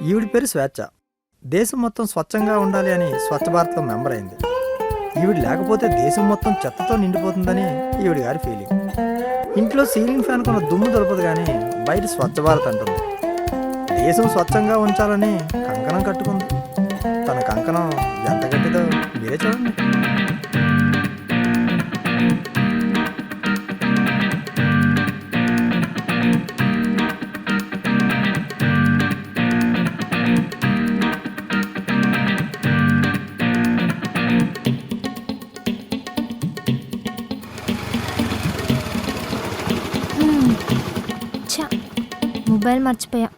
ఈవిడి పేరు స్వేచ్ఛ. దేశం మొత్తం స్వచ్ఛంగా ఉండాలి అని స్వచ్ఛ భారత్లో మెంబర్ అయింది. ఈవిడ లేకపోతే దేశం మొత్తం చెత్తతో నిండిపోతుందని ఈవిడి గారి ఫీలింగ్. ఇంట్లో సీలింగ్ ఫ్యాన్ కొన్న దుమ్ము దొరకదు కానీ బయట స్వచ్ఛ భారత్ అంటుంది. దేశం స్వచ్ఛంగా ఉంచాలని కంకణం కట్టుకుంది. తన కంకణం ఎంత గట్టిదో మీరే చూడండి. మొబైల్ మర్చిపోయా.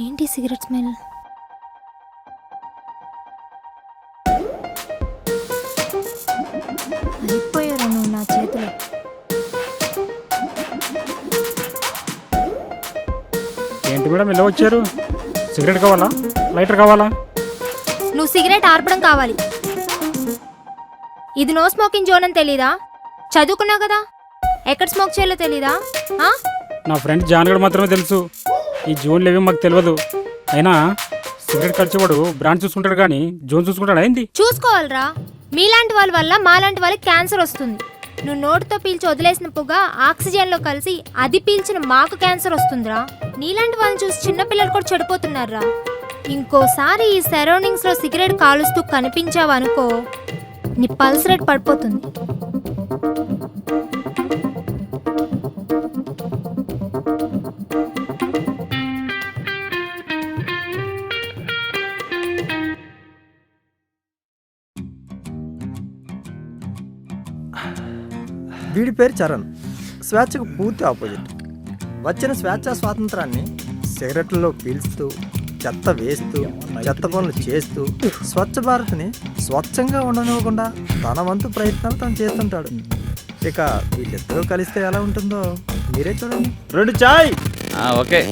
ఏంటి సిగరెట్ స్మెల్? అయిపోయారు నువ్వు నా చేతిలో. ఏంటి మేడం ఇలా వచ్చారు? సిగరెట్ కావాలా, లైటర్ కావాలా? నువ్వు సిగరెట్ ఆర్పడం కావాలి. ఇది నో స్మోకింగ్ జోన్ అని తెలీదా? చదువుకున్నావు కదా, ఎక్కడ స్మోక్ చేయాలో తెలీదా? నా ఫ్రెండ్ జాన్గడ్ మాత్రమే తెలుసు, ఈ జోన్లు ఏమీ మాకు తెలియదు. అయినా సిగరెట్ కలిసేవాడు బ్రాండ్ చూసుకుంటాడు కానీ జోన్ చూసుకుంటాడు. అయింది చూసుకోవాలరా. మీలాంటి వాళ్ళ వల్ల మాలాంటి వాళ్ళకి క్యాన్సర్ వస్తుంది. నువ్వు నోటితో పీల్చి వదిలేసిన పొగ ఆక్సిజన్లో కలిసి అది పీల్చిన మాకు క్యాన్సర్ వస్తుందిరా. నీలాంటి వాళ్ళని చూసి చిన్నపిల్లలు కూడా చెడిపోతున్నారా. ఇంకోసారి ఈ సరౌండింగ్స్లో సిగరెట్ కాలుస్తూ కనిపించావు అనుకో, నీ పల్స్ రేట్ పడిపోతుంది. వీడి పేరు చరణ్. స్వేచ్ఛకు పూర్తి ఆపోజిట్. వచ్చిన స్వేచ్ఛ స్వాతంత్రాన్ని సిగరెట్లలో పీల్చుతూ, చెత్త వేస్తూ, చెత్త పనులు చేస్తూ, స్వచ్ఛ భారత్ని స్వచ్ఛంగా ఉండనివ్వకుండా తన వంతు ప్రయత్నాలు తను చేస్తుంటాడు. ఇక వీళ్ళిద్దరూ కలిస్తే ఎలా ఉంటుందో మీరే చూడండి. 2 చాయ్. ఓకే.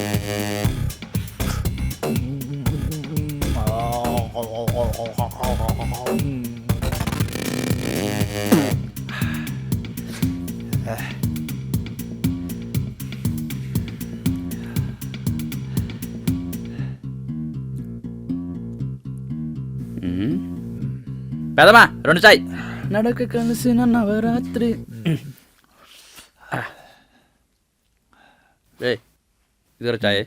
పెదమా 2 చాయ్. నడక కలిసిన నవరాత్రి. ఇద్దరు చాయ్.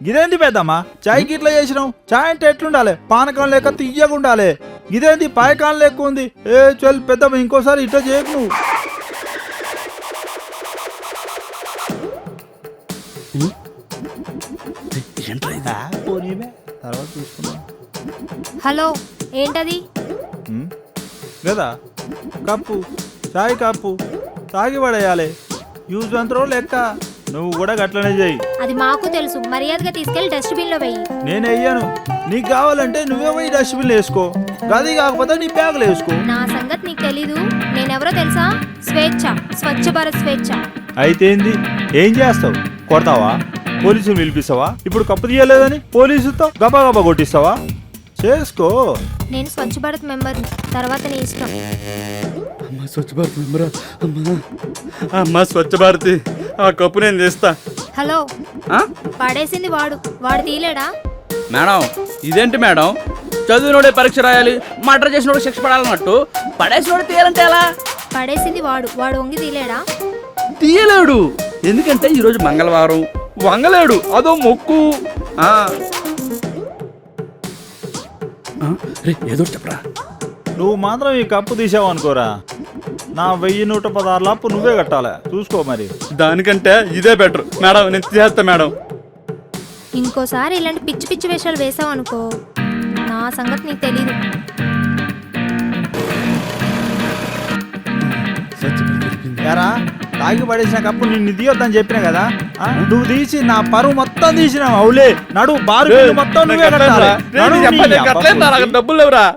గిదేంది పెద్దమ్మా చాయ్కి ఇట్లా చేసినావు? చాయ్ అంటే ఎట్లుండాలి? పానకం లేక తియ్యగా ఉండాలి. గిదేంది పాయకాలం లెక్క ఉంది? చల్ పెద్దమ్మ, ఇంకోసారి ఇట్లా చేయకు నువ్వు. హలో, ఏంటది? కదా కప్పు, చాయ్ కప్పు తాగి పడేయాలి. యూజ్ అంతరో లెక్క. నువ్వు కూడా గట్లనే చెయ్యి. అది మాకు తెలుసు. మర్యాదగా తీసుకెళ్లి డస్ట్బిన్ లో వెయ్యి. నేను వెయ్యను. నీకు కావాలంటే నువ్వే పోయి డస్ట్బిన్ వేసుకో. గది కాకపోతే నీ బ్యాగులు వేసుకో. నా సంగతి నీకు తెలీదు. నేనెవరో తెలుసా? స్వేచ్ఛ, స్వచ్ఛ భారత్ స్వేచ్ఛ. అయితే ఏంది? ఏం చేస్తావు? కొడతావా? పోలీసులు పిలిపిస్తావా? ఇప్పుడు కప్పు తీయలేదని పోలీసుతో గబా గబా కొట్టిస్తావా? చేసుకో. నేను స్వచ్ఛ భారత్ మెంబర్, తర్వాత నీ ఇష్టం. అమ్మా స్వచ్ఛ భారత్ మెంబరా? అమ్మా స్వచ్ఛ భారతి, ఆ కప్పు నేను తీస్తా. హలో, పడేసింది వాడు తీలేడా? మేడం ఇదేంటి మేడం, చదువునోడే పరీక్ష రాయాలి, మర్డర్ చేసినోడు శిక్ష పడాలన్నట్టు పడేసినోడు తీయాలంటే ఎలా? పడేసింది వాడు వంగి తీలేడా? తీయలేడు, ఎందుకంటే ఈరోజు మంగళవారం, వంగలేడు, అదో మొక్కు. ఏదో చెప్పరా. నువ్వు మాత్రం ఈ కప్పు తీసావు అనుకోరా, నా 1116 అప్పు నువ్వే కట్టాలి, చూసుకో మరి. దానికంటే ఇదే బెటర్ మేడం, నేను తీసేస్తా మేడం. ఇంకోసారి ఇలాంటి పిచ్చి పిచ్చి వేషాలు వేసావు అనుకో, నా సంగతి నీకు తెలీదు. ఎరా తాగి పడేసిన కప్పు నిన్ను తీయొద్దని చెప్పినా కదా, నువ్వు తీసి నా పరువు మొత్తం తీసినావు. అవులే నడు, బారు బిల్లు మొత్తం నువ్వే కట్టాలి. నడు, నీ అబ్బా. డబ్బులు లేవురా.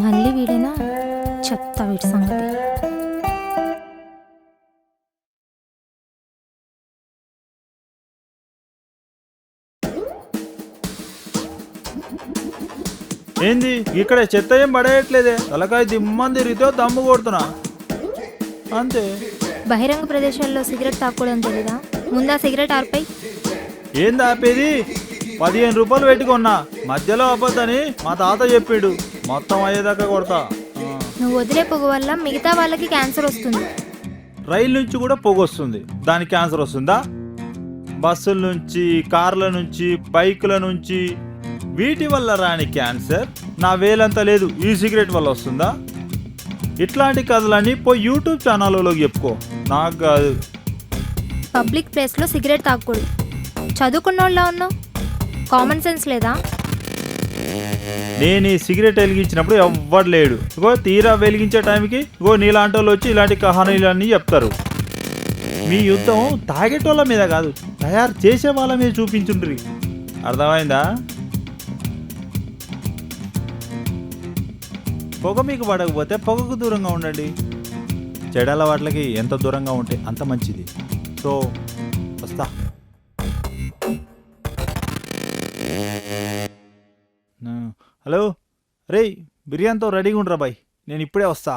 మళ్ళీ వీడేనా చెత్త వీడి సంగతి. ఏంది ఇక్కడ చెత్త ఏం పడేయట్లేదే, తలకాయ దిమ్మని తిరిగితే దమ్ము కొడుతున్నా అంతే. బహిరంగ ప్రదేశాల్లో సిగరెట్ తాకూడదని తెలీదా? ముందా సిగరెట్ ఆర్పై. ఏంది ఆపేది? 15 రూపాయలు పెట్టుకున్నా, మధ్యలో అబ్బద్దని మా తాత చెప్పిండు, మొత్తం అయ్యేదాకా కొడతా. నువ్వు వదిలే పొగ వల్ల మిగతా వాళ్ళకి క్యాన్సర్ వస్తుంది. రైలు నుంచి కూడా పొగ వస్తుంది, దానికి క్యాన్సర్ వస్తుందా? బస్సుల నుంచి, కార్ల నుంచి, బైకుల నుంచి, వీటి వల్ల రాని క్యాన్సర్ నా వేలంతా లేదు, ఈ సిగరెట్ వల్ల వస్తుందా? ఇట్లాంటి కథలన్నీ పోయి యూట్యూబ్ ఛానల్లోకి చెప్పుకో, నాకు కాదు. పబ్లిక్ ప్లేస్లో సిగరెట్ తాగకూడదు. చదువుకున్నోళ్ళ ఉన్నావు, కామన్ సెన్స్ లేదా? నేను ఈ సిగరెట్ వెలిగించినప్పుడు ఎవ్వడు లేడు, ఇగో తీరా వెలిగించే టైంకి ఇగో నీలాంటి వాళ్ళు వచ్చి ఇలాంటి కహానీలన్నీ చెప్తారు. మీ యుద్ధం తాగేటోళ్ళ మీద కాదు, తయారు చేసే వాళ్ళ మీద చూపించుండ్రి, అర్థమైందా? పొగ మీకు పడకపోతే పొగకు దూరంగా ఉండండి, చెడల వాటికి ఎంత దూరంగా ఉంటే అంత మంచిది. సో వస్తా. హలో రే, బిర్యానీతో రెడీగా ఉండరా బాయ్, నేను ఇప్పుడే వస్తా.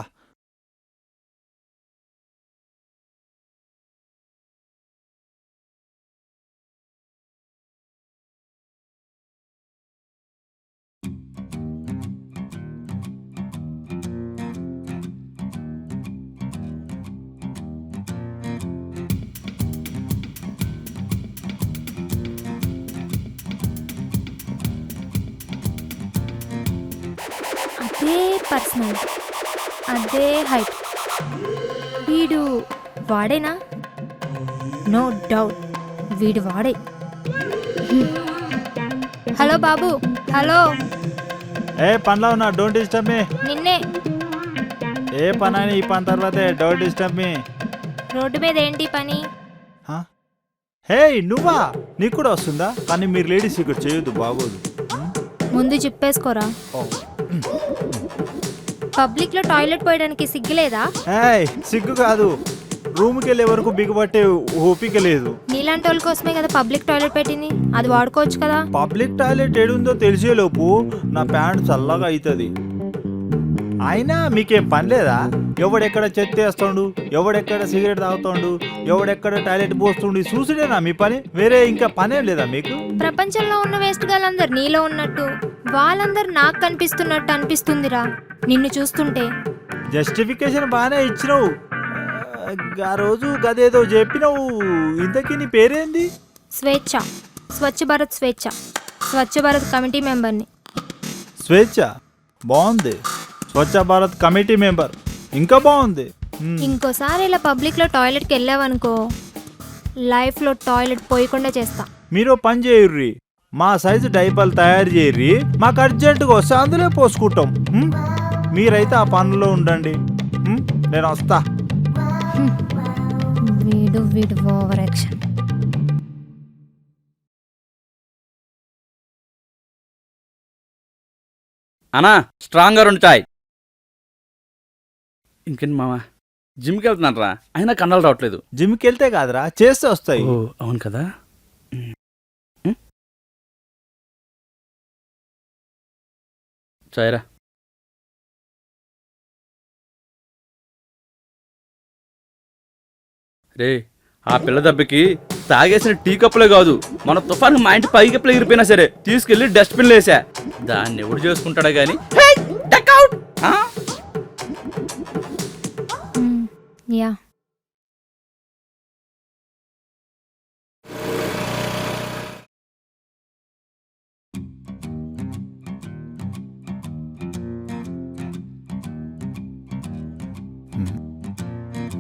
అదే పర్సనాలిటీ, అదే హైట్. వీడు వాడేనా? నో డౌట్ వీడు వాడే. హలో బాబు, హలో. ఏ పనిలో ఉన్నా, డోంట్ డిస్టర్బ్ మీ. నిన్నే. ఏ పని అని ఈ పని తర్వాతే, డోంట్ డిస్టర్బ్ మీ. రోడ్డు మీద ఏంటి పని? హే నువ్వా, నీకు కూడా వస్తుందా? కానీ మీరు లేడీస్ ఇక్కడ చేయొద్దు, బాగోదు. ముందు జిప్పేసుకోరా. పబ్లిక్ లో టాయిలెట్ పోయడానికి సిగ్గులేదా? సిగ్గు కాదు, రూమ్కి వెళ్ళే వరకు బిగుబట్టే ఓపిక లేదు. నీలాంటి వాళ్ళ కోసమే కదా పబ్లిక్ టాయిలెట్ పెట్టింది, అది వాడుకోవచ్చు కదా. పబ్లిక్ టాయిలెట్ ఏడుందో తెలిసేలోపు నా ప్యాంట్ చల్లగా అవుతుంది. అయినా మీకేం పని లేదా? ఎవడెక్కడ చెత్త వేస్తాడు, ఎవడెక్కడ సిగరెట్ తాగుతాడు, ఎవడెక్కడ టాయిలెట్ పోస్తుండు, చూసుడేనా మీ పని? వేరే ఇంకా పనేం లేదా మీకు? ప్రపంచంలో ఉన్న వేస్ట్ గాళ్ళందరు నీలో ఉన్నట్టు, వాళ్ళందరూ నాకు కనిపిస్తున్నట్టు అనిపిస్తుందిరా నిన్ను చూస్తుంటే. జస్టిఫికేషన్ బాగానే ఇచ్చినావు, ఆ రోజు గదేదో చెప్పినావు. ఇంతకీ నీ పేరేంది? స్వేచ్ఛ, స్వచ్ఛ భారత్ స్వేచ్ఛ, స్వచ్ఛ భారత్ కమిటీ మెంబర్ని. స్వేచ్ఛ బాగుంది, స్వచ్ఛ భారత్ కమిటీ మెంబర్ ఇంకా బాగుంది. ఇంకోసారి ఇలా పబ్లిక్ లో టాయిలెట్ కి వెళ్ళావనుకో, లైఫ్ లో టాయిలెట్ పోయకుండా చేస్తా. మీరు పని చేయుర్రి, మా సైజు డైపర్లు తయారు చేయర్రి, మాకు అర్జెంటుగా వస్తే అందులో పోసుకుంటాం. మీరైతే ఆ పనుల్లో ఉండండి, నేను వస్తా. వీడు ఓవర్ యాక్షన్. అన్నా స్ట్రాంగ్గా 2 చాయ్. ఇంకేంటి మామ, జిమ్కి వెళ్తున్నాను రా, అయినా కండలు రావట్లేదు. జిమ్కి వెళ్తే కాదురా, చేస్తే వస్తాయి. అవును కదా. చాయరా. రే, ఆ పిల్ల దెబ్బకి తాగేసిన టీ కప్పులే కాదు, మన తుఫాను మా ఇంటి పై కప్పులు ఎగిరిపోయినా సరే తీసుకెళ్లి డస్ట్బిన్ వేసా. దాన్ని ఎవడు చేసుకుంటాడా గాని. యా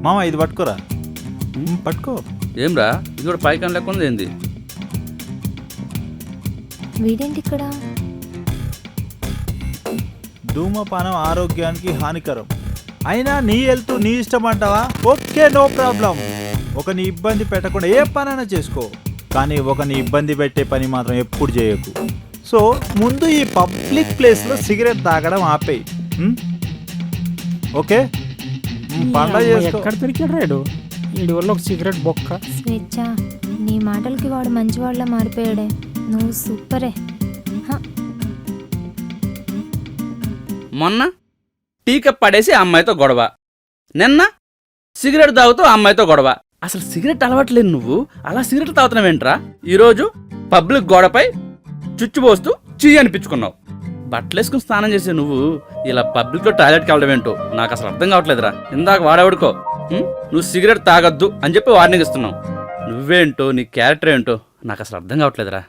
మామ ఇది పట్టుకోరా. పట్టుకో. ఏంరా ఇది కూడా పైకం లేకుండా ఏంది? వీడేంటి ఇక్కడ? ధూమపానం ఆరోగ్యానికి హానికరం. అయినా నీ హెల్త్ నీ ఇష్టం అంటావా? Okay, no problem. ఒకని ఇబ్బంది పెట్టకుండా ఏ పనైనా చేసుకో, కానీ ఒకని ఇబ్బంది పెట్టే పని మాత్రం ఎప్పుడు చేయకు. సో ముందు ఈ పబ్లిక్ ప్లేస్లో సిగరెట్ తాగడం ఆపేయి. ఓకే, పండగ చేసుకో. ఎక్కడ దొరికాడు రాడు? వీడి వల్ల ఒక సిగరెట్ బొక్క. స్వేచ్ఛ, నీ మాటలకి వాడు మంచివాళ్ళ మారిపోయాడే. నువ్వు సూపరే. హ, మొన్న టీ కప్ పడేసి ఆ అమ్మాయితో గొడవ, నిన్న సిగరెట్ తాగుతూ ఆ అమ్మాయితో గొడవ. అసలు సిగరెట్ అలవాట్లేదు నువ్వు, అలా సిగరెట్ తాగుతున్నావేంట్రా? ఈరోజు పబ్లిక్ గోడపై చుచ్చుపోస్తూ చీ అనిపించుకున్నావు. బట్టలేసుకుని స్నానం చేసే నువ్వు ఇలా పబ్లిక్లో టాయిలెట్కి వెళ్ళడం ఏంటో నాకు అసలు అర్థం కావట్లేదురా. ఇందాక వాడేవాడుకో నువ్వు సిగరెట్ తాగొద్దు అని చెప్పి వార్నింగ్ ఇస్తున్నావు. నువ్వేంటో నీ క్యారెక్టర్ ఏంటో నాకు అసలు అర్థం కావట్లేదురా.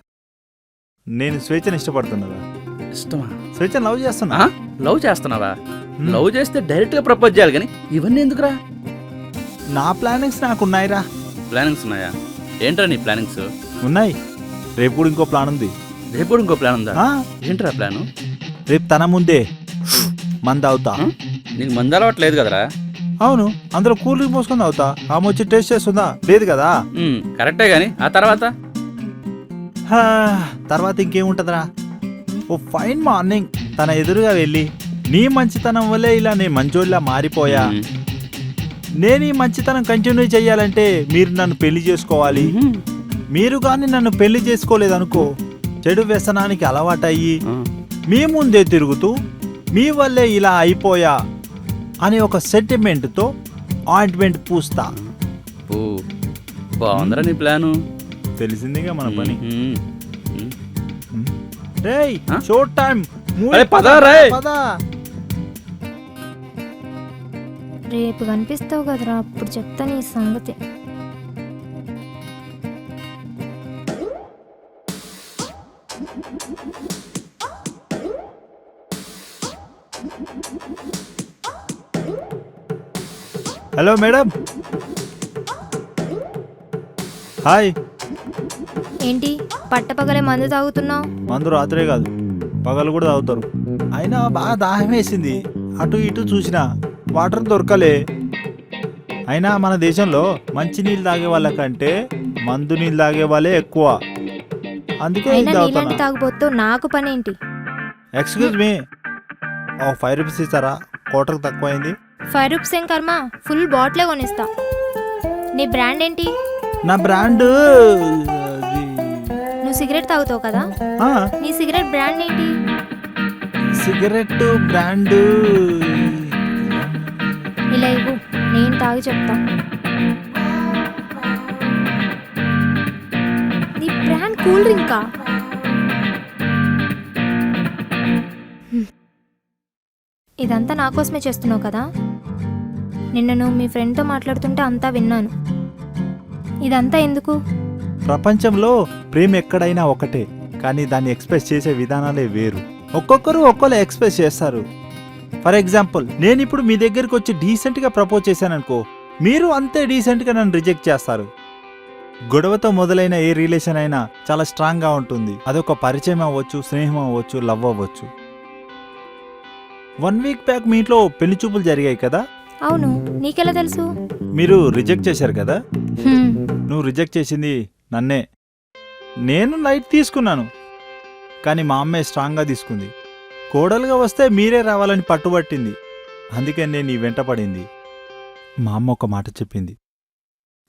నేను స్వేచ్ఛను ఇష్టపడుతున్నారా? ఇష్టమా? స్వేచ్ఛను లవ్ చేస్తున్నా. లవ్ చేస్తున్నావా? లవ్ చేస్తే డైరెక్ట్గా ప్రపోజ్ చేయాలి కానీ ఇవన్నీ ఎందుకురా? నా ప్లానింగ్స్ నాకు ఉన్నాయిరా. ప్లానింగ్స్ ఉన్నాయా? ఏంట్రా నీ ప్లానింగ్స్? ఉన్నాయి. రేపు కూడా ఇంకో ప్లాన్ ఉంది. రేపు కూడా ఇంకో ప్లాన్ ఉందా? ఆ, ఏంట్రా ప్లాను? రేపు తన ముందే మంద అవుతా. నీకు మందు అలవాట్లేదు కదరా? అవును, అందులో కూల్ డ్రింక్ పోసుకొని అవుతా. ఆమె వచ్చి టేస్ట్ చేస్తుందా? లేదు కదా. కరెక్టే గాని ఆ తర్వాత తర్వాత ఇంకేముంటదిరా? ఓ ఫైన్ మార్నింగ్ తన ఎదురుగా వెళ్ళి, నీ మంచితనం వల్లే ఇలా నేను మంచోళ్ళ మారిపోయా, నేను ఈ మంచితనం కంటిన్యూ చేయాలంటే మీరు నన్ను పెళ్లి చేసుకోవాలి, మీరు కానీ నన్ను పెళ్లి చేసుకోలేదనుకో చెడు వ్యసనానికి అలవాటయ్యి మీ ముందే తిరుగుతూ మీ వల్లే ఇలా అయిపోయా అని ఒక సెంటిమెంట్తో ఆయింట్మెంట్ పూస్తా. బాగుందిరా నీ ప్లాను. తెలిసిందిగా మన పని. రేయ్, షో టైం. అరే పదా రేయ్. పదా. రేపు కనిపిస్తావు కదరా, అప్పుడు చెప్తా నీ సంగతి. Hello madam. హాయ్. ఏంటి పట్టపగలే మందు తాగుతున్నావు? మందు రాత్రే కాదు పగలు కూడా తాగుతారు. అయినా బాగా దాహం వేసింది, అటు ఇటు చూసినా వాటర్ దొరకలే. అయినా మన దేశంలో మంచి నీళ్ళు తాగే వాళ్ళకంటే మందు నీళ్ళు తాగే వాళ్ళే ఎక్కువ, అందుకే ఇది అయినా నీలాంటి తాగుతున్నా. తాగుబోతు నాకు పనేంటి? ఎక్స్క్యూజ్ మీ, ఓ 5 రూపీస్ ఇస్తారా? కోటర్కి తక్కువైంది. 5 రూపీస్ ఏం కర్మ, ఫుల్ బాటిలే కొనిస్తా. నీ బ్రాండ్ ఏంటి? నా బ్రాండ్ నువ్వు సిగరెట్ తాగుతావు కదా, నీ సిగరెట్ బ్రాండ్ ఏంటి? సిగరెట్ బ్రాండ్ ఇలా ఇవ్వు, నేను తాగి చెప్తా. నీ బ్రాండ్ కూల్ డ్రింకా? ఇదంతా నా కోసమే చేస్తున్నావు కదా. నిన్న నువ్వు మీ ఫ్రెండ్తో మాట్లాడుతుంటే అంతా విన్నాను. ఇదంతా ఎందుకు? ప్రపంచంలో ప్రేమ ఎక్కడైనా ఒకటే, కానీ దాన్ని ఎక్స్ప్రెస్ చేసే విధానాలే వేరు. ఒక్కొక్కరు ఒక్కోలా ఎక్స్ప్రెస్ చేస్తారు. ఫర్ ఎగ్జాంపుల్, నేను ఇప్పుడు మీ దగ్గరికి వచ్చి డీసెంట్గా ప్రపోజ్ చేశాననుకో, మీరు అంతే డీసెంట్గా నన్ను రిజెక్ట్ చేస్తారు. గొడవతో మొదలైన ఏ రిలేషన్ అయినా చాలా స్ట్రాంగ్గా ఉంటుంది. అదొక పరిచయం అవ్వచ్చు, స్నేహం అవ్వచ్చు, లవ్ అవ్వచ్చు. 1 వీక్ బ్యాక్ మీ ఇంట్లో పెళ్లి చూపులు జరిగాయి కదా. అవును, నీకెలా తెలుసు? మీరు రిజెక్ట్ చేశారు కదా. హ్మ్. నువ్వు రిజెక్ట్ చేసింది నన్నే. నేను లైట్ తీసుకున్నాను, కానీ మా అమ్మాయి స్ట్రాంగ్గా తీసుకుంది. కోడలుగా వస్తే మీరే రావాలని పట్టుబట్టింది, అందుకే నేను నీ వెంట పడింది. మా అమ్మ ఒక మాట చెప్పింది,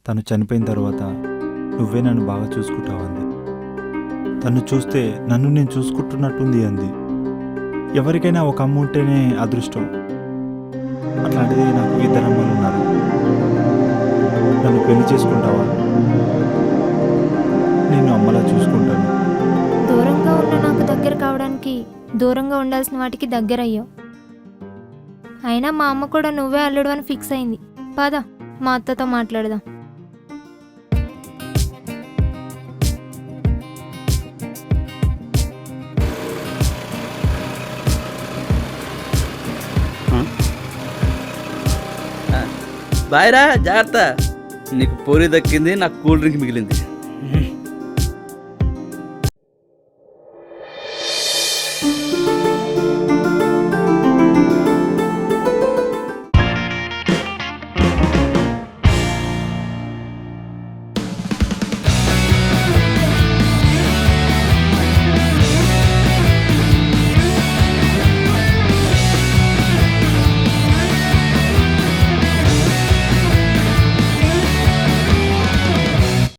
తను చనిపోయిన తర్వాత నువ్వే నన్ను బాగా చూసుకుంటావంది. తను చూస్తే నన్ను నేను చూసుకుంటున్నట్టుంది అంది. ఎవరికైనా ఒక అమ్మ ఉంటేనే అదృష్టం, అట్లాంటిది నాకు 2 అమ్మలు ఉన్నారు. నన్ను పెళ్లి చేసుకుంటావా? నిన్ను అమ్మలా చూసుకుంటాను. దూరంగా ఉన్న నాకు దగ్గర కావడానికి దూరంగా ఉండాల్సిన వాటికి దగ్గర అయ్యావు. అయినా మా అమ్మ కూడా నువ్వే అల్లుడు అని ఫిక్స్ అయింది. పద, మా అత్తతో మాట్లాడదాం. బాయ్ రా, జాగ్రత్త. నీకు పూరి దక్కింది, నాకు కూల్ డ్రింక్ మిగిలింది.